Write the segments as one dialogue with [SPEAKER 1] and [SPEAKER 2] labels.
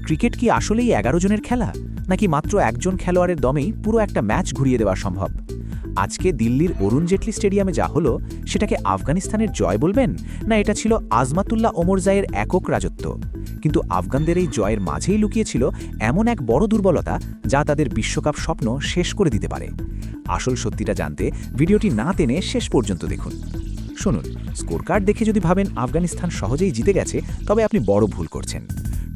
[SPEAKER 1] Cricket কি আসলেই ১১ জনের খেলা, নাকি মাত্র একজন খেলোয়াড়ের দমেই পুরো একটা ম্যাচ ঘুরিয়ে দেওয়া সম্ভব? আজকে দিল্লির অরুণ জেটলি স্টেডিয়ামে যা হলো, সেটাকে আফগানিস্তানের জয় বলবেন, না এটা ছিল আজমাতুল্লাহ ওমরজাইয়ের একক রাজত্ব? কিন্তু আফগানদের এই জয়ের মাঝেই লুকিয়েছিল এমন এক বড় দুর্বলতা, যা তাদের বিশ্বকাপ স্বপ্ন শেষ করে দিতে পারে। আসল সত্যিটা জানতে ভিডিওটি না টেনে শেষ পর্যন্ত দেখুন। শুনুন, স্কোর কার্ড দেখে যদি ভাবেন আফগানিস্তান সহজেই জিতে গেছে, তবে আপনি বড় ভুল করছেন।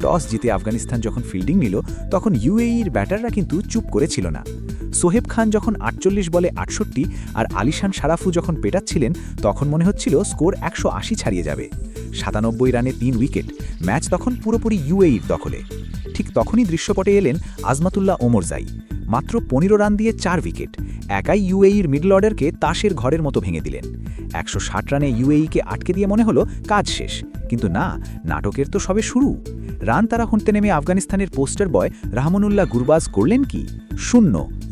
[SPEAKER 1] টস জিতে আফগানিস্তান যখন ফিল্ডিং নিল, তখন ইউএইর ব্যাটাররা কিন্তু চুপ করেছিল না। সোহেব খান যখন ৪৮ বলে ৬৮ আর আলিশান সারাফু যখন পেটাচ্ছিলেন, তখন মনে হচ্ছিল স্কোর ১৮০ ছাড়িয়ে যাবে। ৯৭ রানে ৩ উইকেট, ম্যাচ তখন পুরোপুরি ইউএইর দখলে। ঠিক তখনই দৃশ্যপটে এলেন আজমাতুল্লাহ ওমরজাই। মাত্র ১৫ রান দিয়ে ৪ উইকেট, একাই ইউএইর মিডল অর্ডারকে তাসের ঘরের মতো ভেঙে দিলেন। ১৬০ রানে ইউএইকে আটকে দিয়ে মনে হলো কাজ শেষ, কিন্তু না, নাটকের তো সবে শুরু। রান তারা খুঁড়তে নেমে আফগানিস্তানের পোস্টার বয় রাহমানুল্লাহ গুরবাজ করলেন কি?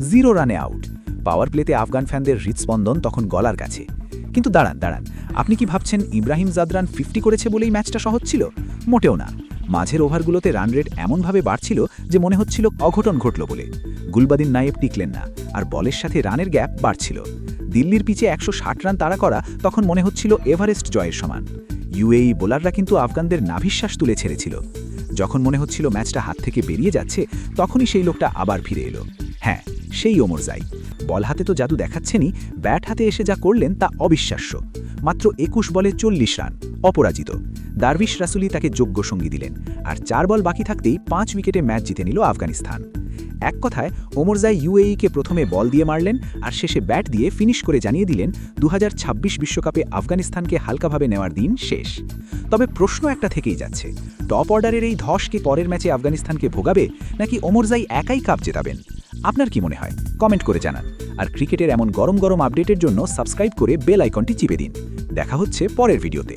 [SPEAKER 1] 0 রানে আউট। পাওয়ার প্লেতে আফগান ফ্যানদের হৃৎস্পন্দন তখন গলার কাছে। কিন্তু দাঁড়ান, আপনি কি ভাবছেন ইব্রাহিম জাদরান 50 করেছে বলেই ম্যাচটা সহজ ছিল? মোটেও না। মাঝের ওভারগুলোতে রান রেট এমনভাবে বাড়ছিল যে মনে হচ্ছিল অঘটন ঘটল বলে। গুলবাদিন নায়েব টিকলেন না, আর বলের সাথে রানের গ্যাপ বাড়ছিল। দিল্লির পিচে ১৬০ রান তাড়া করা তখন মনে হচ্ছিল এভারেস্ট জয়ের সমান। ইউএই বোলাররা কিন্তু আফগানদের নাভিশ্বাস তুলে ছেড়েছিল। যখন মনে হচ্ছিল ম্যাচটা হাত থেকে বেরিয়ে যাচ্ছে, তখনই সেই লোকটা আবার ফিরে এলো। হ্যাঁ, সেই ওমরজাই। বল হাতে তো জাদু দেখাচ্ছেনই, ব্যাট হাতে এসে যা করলেন তা অবিশ্বাস্য। মাত্র ২১ বলে ৪০ রান, অপরাজিত। দারভিশ রাসুলি তাকে যোগ্য সঙ্গী দিলেন, আর ৪ বল বাকি থাকতেই ৫ উইকেটে ম্যাচ জিতে নিল আফগানিস্তান। এক কথায়, ওমরজাই ইউএইকে প্রথমে বল দিয়ে মারলেন, আর শেষে ব্যাট দিয়ে ফিনিশ করে জানিয়ে দিলেন ২০২৬ বিশ্বকাপে আফগানিস্তানকে হালকাভাবে নেওয়ার দিন শেষ। তবে প্রশ্ন একটা থেকেই যাচ্ছে, টপ অর্ডারের এই ধস কি পরের ম্যাচে আফগানিস্তানকে ভোগাবে, নাকি ওমরজাই একাই কাপ জেতাবেন? আপনার কি মনে হয়? কমেন্ট করে জানান। আর ক্রিকেটের এমন গরম গরম আপডেটের জন্য সাবস্ক্রাইব করে বেল আইকনটি চিপে দিন। দেখা হচ্ছে পরের ভিডিওতে।